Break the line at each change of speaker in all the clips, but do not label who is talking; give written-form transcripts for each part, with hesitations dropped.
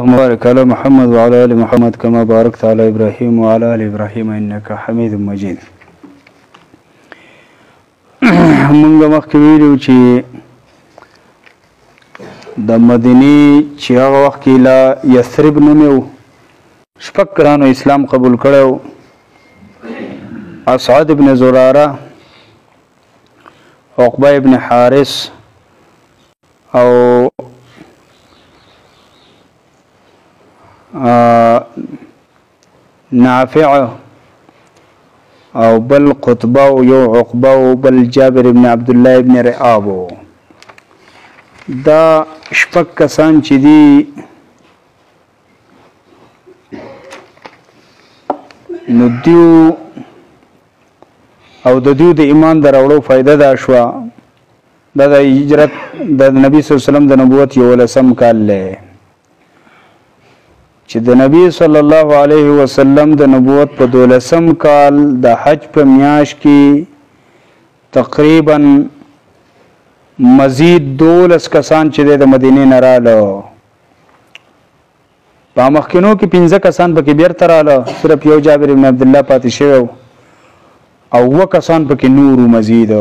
اللهم بارك على محمد وعلى آل محمد كما باركت على إبراهيم وعلى آل إبراهيم إنك حميد مجيد. مونږ مخکې ویلو چې د مدینې چې هغه وخت کې لا یثرب نوم یې و، شپږ کلانو اسلام قبول کړی و. اسعد ابن زراره، عقبه ابن حارث او نافع او بل قطبه او یو عقبه او بل جابر ابن عبد الله ابن رئاب. دا شپږ کسان چې دي نو دیو او د دیو د ایمان د راوړو فائدہ دا شوه. دا د هجرت د نبی صلی الله علیه وسلم د نبوت 11 کال دی چې د نبی صلی الله علیه وسلم د نبوت په 12 کال د حج په میاشت کې تقریبا مزید 12 کسان چې د مدینې نه رااله. په مخکینو کې 15 کسان پکې بیرته رااله، صرف یو جابر بن عبد الله پاتې شوی او 9 کسان پکې نور مزید،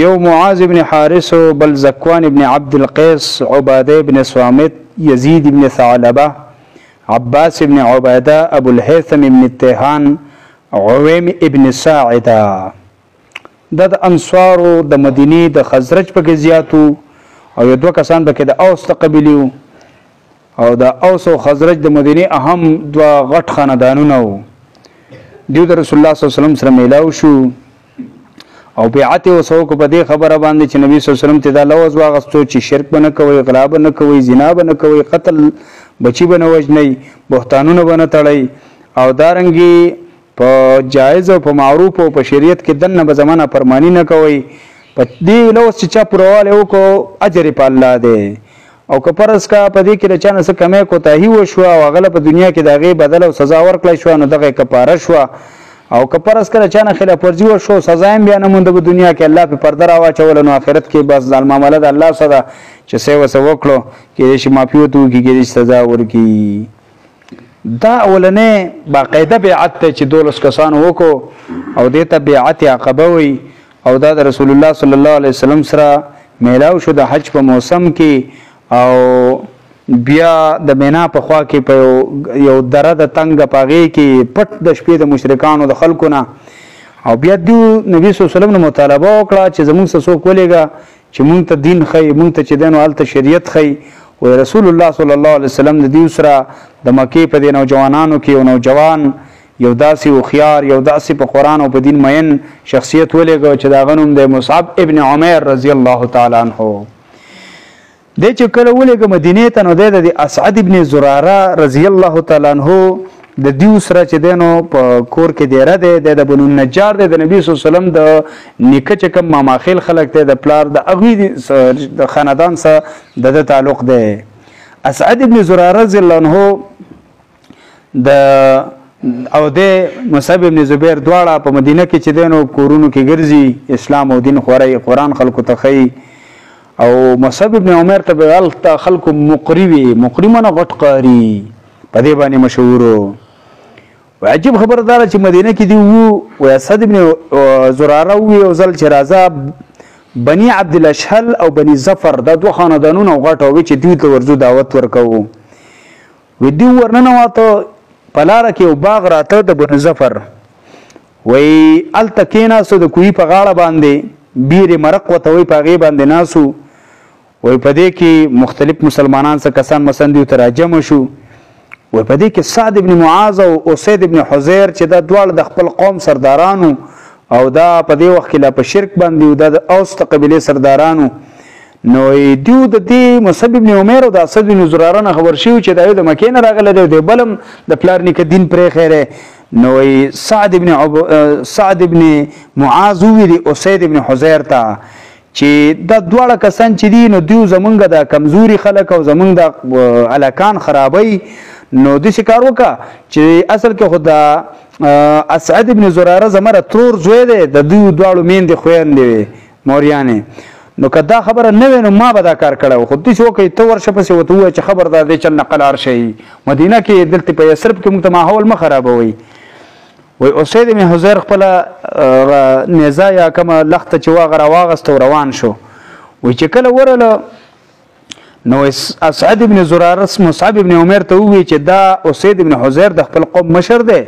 یو معاذ بن حارث، بل زکوان ابن عبد القیس، عباده ابن صامت، یزید ابن ثعلبه، عباس ابن عباده، ابو الهیثم ابن التیهان، عویم ابن ساعده. دا د انصارو د مدینې د خزرج پکې زیاتو او یو 2 کسان پکې د اوس د قبیلې او د اوس او خزرج د مدینې اهم 2 غټ خاندانونه وو. دیو د رسول الله صلی الله علیه وسلم سره میلاو شو او بیعت وسو کو په دې خبره باندې چې نبی صلی الله علیه وسلم ته دا لوز واغستو چې شرک بنه کوي، غلا بنه کوي، زنا بنه کوي، قتل بچی بنه وجنی، بهتانونه بنه تړي او دارنګي په جایز او په معروف او په شریعت کې دنه به زمانہ فرمانی نه کوي. په دې لوز چې چا پرواله وکړو اجر په الله دی او که پرس کا په دې کې رچانه څه کمه کوتاهی وشو او غلط په دنیا کې دغه بدل او سزا ورکړل شو نو دغه کفاره شو او که پرس کړه چانه خلاف ورزي وشو سزا هم بیان مونږ په دنیا کې الله په پرده راواچول نو آخرت کې بس ظالم معاملې د الله سره چې څه وسو وکړو کې شي معافي وته کې سزا ورکي. دا اولنې باقاعده بیعت ته چې 12 کسان وکړو او دته بیعت عقبه وي او دا د رسول الله صلی الله علیه وسلم سره میلاو شو د حج په موسم کې او بیا د مینا په خوا کې په یو دره د تنګ پاغې کې پټ د شپې د مشرکانو د خلکو نه او بیا د نبی صلی الله علیه وسلم مطالبه وکړه چې زموږ څخه ولېګا چې مونږ ته دین خي، مونږ ته چې دین او الته شریعت خي. او رسول الله صلی الله علیه وسلم د دې سره د مکې په دین او جوانانو کې یو نوجوان یو داسې او خيار یو داسې په قران او په دین مین شخصیت ولېګا چې دا غنوم د مصعب ابن عمر رضی الله تعالی عنہ د چې کله ولېګه مدینه ته نو د اسعد ابن زراره رضی الله تعالی عنہ د دیو سره چې دینو په کور کې دیره ده د بنو النجار د نبی صلی الله علیه وسلم د نیکه چې کوم ماماخیل خلک ته د پلار د اغوی د خاندان سره د تعلق ده. اسعد ابن زراره رضی الله عنه د او د مصعب ابن زبیر دواړه په مدینه کې چې دینو کورونو کې ګرځي اسلام او دین خوري قران خلکو ته خي او مصعب ابن عمر ته خلکو مقری منه غټ قاری په دې باندې مشهور. وعجب خبردار چې مدینه کې دی او اسد ابن زراره او زل چې راځه بني عبد الاشهل او بني ظفر دا 2 خاندانونه غټو چې دوی ته ورزو دعوت ورکوو. و دی ورننه واته پلاره کې او باغ راته د بني ظفر وی التکینا سو د کوی په غاړه باندې بیر مرق وته وی په غي باندې ناسو وی په دې کې مختلف مسلمانان څخه کسان مسندي تراجم شو. و په دې کې سعد ابن معاذ او اسید ابن حذیر چې دا دواړه د خپل قوم سردارانو او دا په دې وخت کې لا په شرک باندې او د اوس قبيله سردارانو نو دیو د دې مصعب ابن عمر او د اسد بن زراره نه خبر شو چې دا د مکې نه راغله دی بلم د پلار نیک دین پرې خیره نو سعد ابن معاذ وی اسید ابن حذیر ته چې دا دواړه کسان چې دي نو دیو زمونږ د کمزوري خلک او زمونږ د الکان خرابي نو د شکار وکا چې اصل کې خدا اسعد ابن زراره زمره ترور زوی دی د دوی دواړو میندې خويندې موریانه نو که دا خبره نه وي نو ما به دا کار کړی خو داسې وکړئ ته ورشه پسې ورته ووایه چې خبردار دی چل نه قلار شئ مدینه کې دلته په یثرب کې موږ ته ماحول مه خرابوئ. وایي اسید بن حضیر خپله نیزه یا کومه لخته چې وه هغه راواغسته او روان شو. وایي چې کله ورله نو اسعد ابن زراره مصعب ابن عمر ته ووایي چې دا اسید ابن حضیر د خپل قوم مشر دی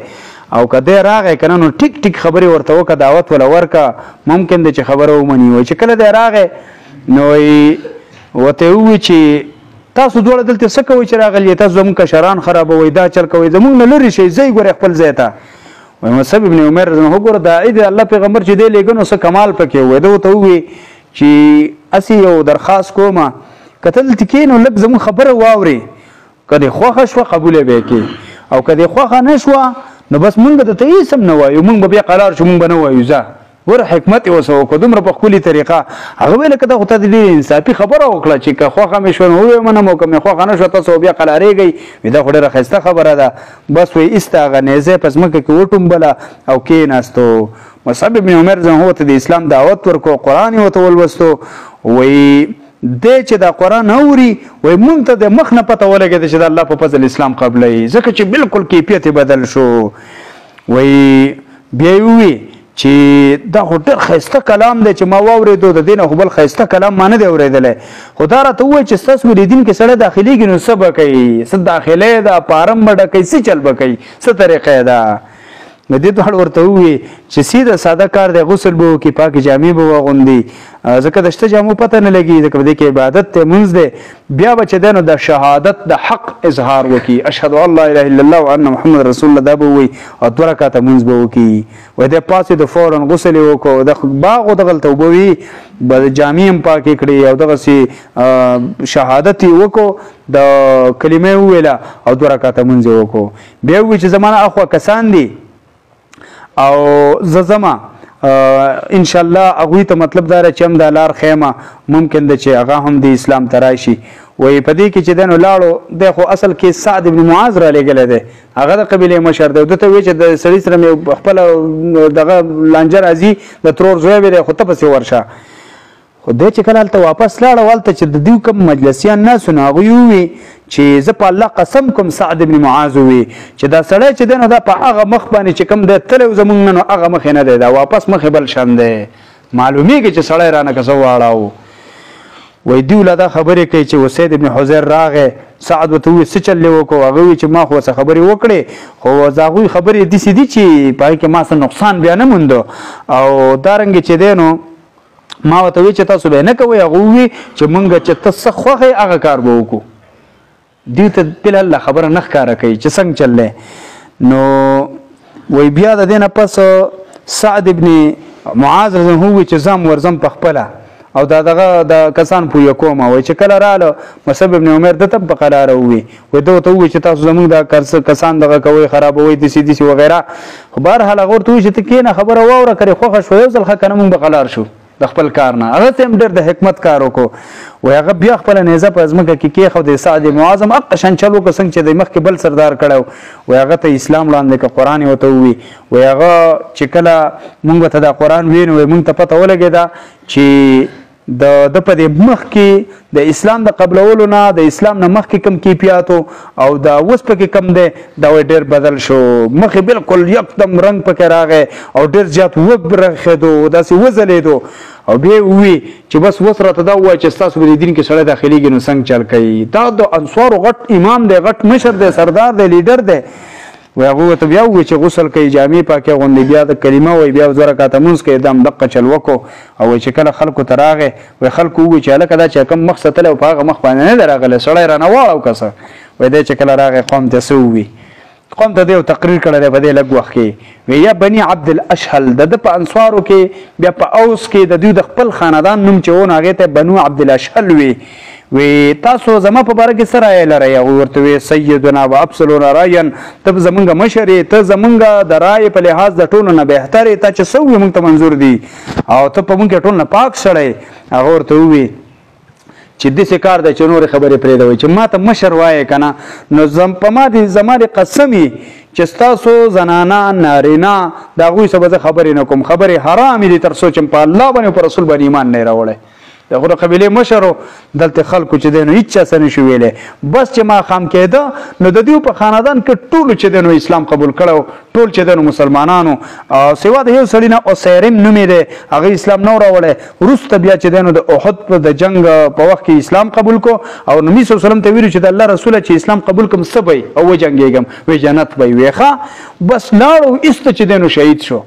او که دی راغی که نه نو ټیک ټیک خبرې ورته وکړه دعوت وله ورکړه ممکن دی چې خبره ومني. وایي چې کله دی راغی نو ورته ووایي چې تاسو دواړه دلته څه کوئ چې راغلي تاسو زموږ کشران خرابوئ دا چل کوئ زموږ نه لرې شئ ځئ ګورئ خپل ځای ته. وایي مصعب ابن عمر وګوره داعي د الله پیغمبر چې دی لېږه نو څه کمال پکې وایي ده ورته ووایي چې اسې یو درخواست کومه که ته دلته کښېنو لږ زموږ خبره واورې که دې خوښه شوه قبوله به یې کړې او که دې خوښه نه شوه نو بس مونږ درته هېڅ هم نه وایو مونږ به بیا قرار شو مونږ به نه وایو ځه ګوره حکمت یې ورسره وکړه دومره په ښکلې طریقه هغه ویله که دا خو تا د ډېرې انصافي خبره وکړه چې که خوښه مې شوه نو ویې منم او که مې خوښه نه شوه تاسو بیا قلارېږئ وایي دا خو ډېره ښایسته خبره ده. بس وایي ایسته هغه نیزه په ځمکه کې وټومبله او کېناستو. مصعب بن عمر ورته د اسلام دعوت ورکړو قرآن یې ورته ولوستو. وایي دی چې دا قرآن اوري وایي مونږ ته د مخ نه پته ولګېده چې د الله په فضل اسلام قبلوي ځکه چې بالکل کیفیت یې بدل شو. وایي بیا یې ووایي چې دا خو ډېر ښایسته کلام دی چې ما واورېدو د دې نه خو بل ښایسته کلام ما نه دی اورېدلی خو دا راته ووایي چې ستاسو ولیدونکي سړی داخلېږي نو څه به کوي څه داخله ده فارم به ډکوي څه چل به کوي څه طریقه ده. نو دې دواړو ورته ووایي چې سیده ساده کار دی غسل به وکړي پاکې جامې به واغوندي ځکه د شته جامو پته نه لګي ځکه په دې کې عبادت دی مونځ دی بیا به چې دی نو د شهادت د حق اظهار وکړي اشهد ان لا اله الا الله وان محمد رسول الله دا به ووایي او 2 رکعته مونځ به وکړي. وایي دی پاڅېدو فورا غسل یې وکړو د باغ و دغلته اوبه وي به جامې هم پاکې کړي او دغسې شهادت یې وکړو د کلمې وویله او 2 رکعته مونځ یې وکړو. بیا ووایي چې زما نه اخوا کسان دي او زه ځمه انشاءالله هغوی ته مطلب دا چې هم دا لار خیمه ممکن ده چې هغه هم د اسلام ته راشي. وایي په دې کې چې دی نو لاړو دی خو اصل کې سعد بن معاذ را لېږلی دی هغه د قبیلې مشر دی ده ته وایي چې د سړي سره مې خپله دغه لانجه راځي د ترور زوی به دی خو ته پسې ورشه. خو دی چې کله هلته واپس لاړه هلته چې د دوی کوم مجلسیان ناسو نو هغوی ووایي چې زه په الله قسم کوم سعد بن معاذ ووایي چې دا سړی چې دی نو دا په هغه مخ باندې چې کوم دی تللی و زموږ نه نو هغه مخ یې نه دی دا واپس مخ یې بل شان دی معلومیږي چې سړی رانه که څه واړاو. وایي دوی له دا خبرې کوي چې اسید بن حضیر راغی سعد ورته ووایي څه چل یې وکړو هغه وایي چې ما خو ورڅه خبرې وکړې خو د هغوی خبرې داسې دي چې په هغې کې ما څه نقصان بیا نه موندو او دارنګې چې دی نو ما ورته وایي چې تاسو به یې نه کوئ هغه ووایي چې مونږ چې ته څه خوښ یې هغه کار به وکړو. دوی ته بالله خبره نه ښکاره کوي چې څنګه چل دی. نو وایي بیا د دې نه پس سعد ابن معاذ ووایي چې ځم ورځم په خپله او دا دغه د کسان پویه کوم وایي چې کله راله مصعب ابن عمر ده ته په قلاره ووایي وایي ده ورته ووایي چې تاسو زموږ دا کسان دغه کوئ خرابوئ داسې داسې وغیره. خو بهرحال هغه ورته ووایي چې ته کښېنه خبره واوره که دې خوښه شوه یو ځل ښه که نه مونږ به قلار شو د خپل کار نه. هغه ته هم ډېر د حکمت کار وکړو. وایي هغه بیا خپله نیزه په ځمکه کې کېښود سعد معاذ هم هغه شان چل وکړه څنګه چې د مخکې بل سردار کړی و. وایي هغه ته اسلام وړاندې که قرآن یې ورته ووایي. وایي هغه چې کله مونږ ته دا قرآن ووایي نو وایي مونږ ته پته ولګېده چې د په دې مخکې د اسلام د قبلولو نه د اسلام نه مخکې کم کیفیاتو او دا اوس پکې کم دی دا وایي ډېر بدل شو مخکې بالکل یکدم رنګ پکې راغی او ډېر زیات وبرخېدو داسې وځلېدو او بیا یې ووایي چې بس اوس راته دا ووایه چې ستاسو په دې دین کې سړی داخلېږي نو څنګه چل کوي. دا د انصارو غټ امام دی غټ مشر دی سردار دی لیډر دی. وایي هغوی ورته بیا ووایي چې غسل کوي جامې پاکې اغوندي بیا د کلمه وایي بیا 2 رکعته مونځ کوي دا همدقه چل وکړو. او وایي چې کله خلکو ته راغی وایي خلکو ووایي چې هلکه دا چې کوم مخ ستلی او په هغه مخ باندې نه دی راغلی سړی رانه واړو که څه. وایي دی چې کله راغی قوم ته څه ووایي قوم ته دی یو تقریر کړی دی په دې لږ وخت کې. وایي یا بني عبدالاشهل د ده په انصارو کې بیا په اوس کې د دوی د خپل خاندان نوم چې و نو هغې ته بنو عبدالاشهل وي. وی تاسو زما په باره کې څه رایه لرئ؟ هغوی ورته وی سیدنا و افضلنا رایا ته زمونږ مشر یې ته زمونږ د رایې په لحاظ د ټولو نه بهتر یې تا چې څه ووایې مونږ ته منظور دي او ته په مونږ کې ټول نه پاک سړی. هغه ورته ووایي چې داسې کار دی چې نورې خبرې پرېږدوئ چې ما ته مشر وایې که نه نو په ما دې زما دې قسم وي چې ستاسو زنانه نارینه د هغوی څه به زه خبرې نه کوم خبرې حرامې دي تر څو چې په الله باندې او په رسول باندې ایمان نه یې راوړی. دغه قبیله مشر دلته خلکو چې دینو هیڅ څه نشو ویلې بس چې ما خام کېده نو د دې په خاندان کې ټول چې دینو اسلام قبول کړو ټول چې دینو مسلمانانو سوا د یو سړی نه او سیرم نومې ده هغه اسلام نو راوړی وروسته بیا چې دینو د احد په د جنگ په وخت کې اسلام قبول کو او نبی صلی الله علیه وسلم ته ویلو چې د الله رسول چې اسلام قبول کوم څه به او جنگېږم وی جنت به ویخه بس لاړو است چې دینو شهید شو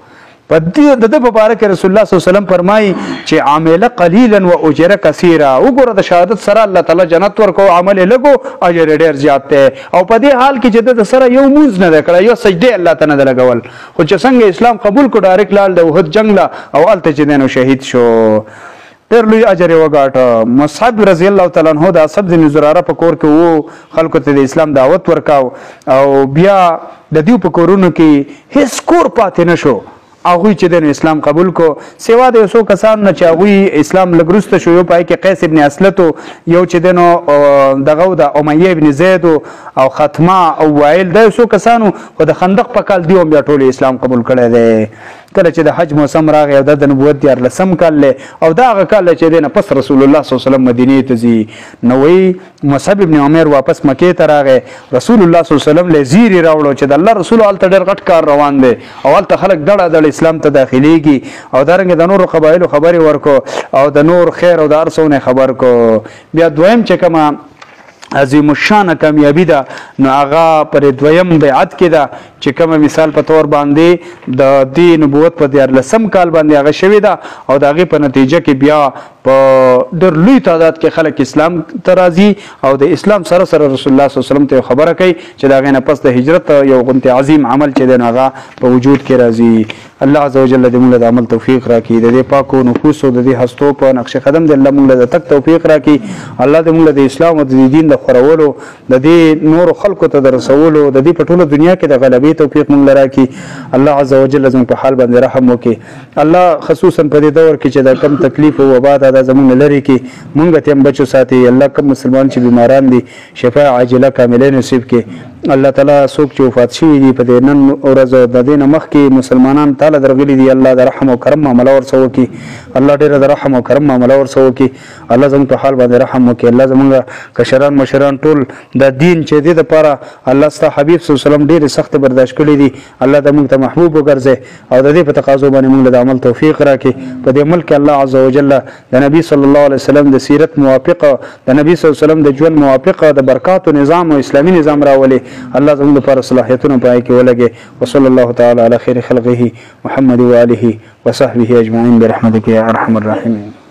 په دې د مبارک رسول الله صلی الله علیه وسلم فرمایي چې عامل قلیلا و اجر کثیرا وګوره د شهادت سره الله تعالی جنت ورکو عمل لګو اجر ډیر زیات دی او په دې حال کې چې د سره یو موز نه کړه یو سجده الله تعالی نه لګول خو چې څنګه اسلام قبول کو ډایرکټ لال د وحد جنگ لا او الته چې دینو شهید شو ډېر لوی اجر یې وګاټه مصعب رضی الله تعالی عنہ د اسد بن زراره په کور کې وو خلکو ته د اسلام دعوت ورکاو او بیا د دیو په کورونو کې هیڅ کور پاتې نشو هغه چې د اسلام قبول کو سوا د یو کسان نه چې هغه اسلام لګرسته شو یو پای کې قیس ابن اسلط یو چې دنو دغه د امیه ابن زید او ختمه او وائل د یو کسانو خو د خندق په کال دیوم بیا ټول اسلام قبول کړي دي کله چې د حج موسم راغی او د نبوت دیار لسم کال له او دا هغه کال چې دنه پس رسول الله صلی الله علیه وسلم مدینه ته ځي نو وی مصعب ابن عمر واپس مکه ته راغی رسول الله صلی الله علیه وسلم له زیری راوړو چې د الله رسول الله ته ډېر غټ کار روان دی او ته خلک دړه اسلام ته داخليږي او دارنګ د نور قبایلو خبري ورکو او د نور خیر او د ارسونه خبر کو بیا دویم چې کما عظیم الشان کامیابی ده نو هغه پر دویم بیعت کې ده چې کوم مثال په تور باندې د دین نبوت په 14 کال باندې هغه شوی ده او دغه په نتیجه کې بیا په ډېر لوی تعداد کې خلک اسلام ته راځي او د اسلام سره سره رسول الله صلی الله علیه وسلم ته خبره کوي چې دا غینه پس د هجرت یو غنته عظیم عمل چې د هغه په وجود کې راځي الله عزوجل دې موږ د عمل توفیق راکړي د دې پاکو نفوس او د دې هستو په نقش قدم دې الله موږ د تک توفیق راکړي الله دې موږ د اسلام او د دین د خورولو د دې نور خلکو ته د رسولو د دې په ټوله دنیا کې د غلبې توفیق موږ راکړي الله عزوجل زموږ په حال باندې رحم وکړي الله خصوصا په دې دور کې چې دا کم تکلیف او وبا دا زموږ لري کې موږ ته بچو ساتي الله کوم مسلمان چې بیماران دي شفاء عاجله کامله نصیب کړي الله تعالی څوک چې وفات شوي دي په دې نن ورځ د دین مخ کې مسلمانان تعالی درغلي دي الله د رحم او کرم معاملې ورسو کی الله ډېر د رحم او کرم معاملې ورسو کی الله زموږ په حال باندې رحم وکړي الله زموږ کشران مشران ټول د دین چې دې لپاره الله ستاسو حبیب صلی الله علیه وسلم ډېر سخت برداشت کړی دي الله د موږ ته محبوب وګرځي او د دې په تقاضا باندې موږ د عمل توفیق راکړي په دې ملک الله عزوجل د نبی صلی الله علیه وسلم د سیرت موافقه د نبی صلی الله علیه وسلم د ژوند موافقه د برکات او نظام او اسلامي نظام راولي الله زموږ لپاره صلاحیتونه پای کې ولګي وصلی الله تعالی علی خیر خلقه محمد و آله وصحبه اجمعین برحمتک یا ارحم الراحمین.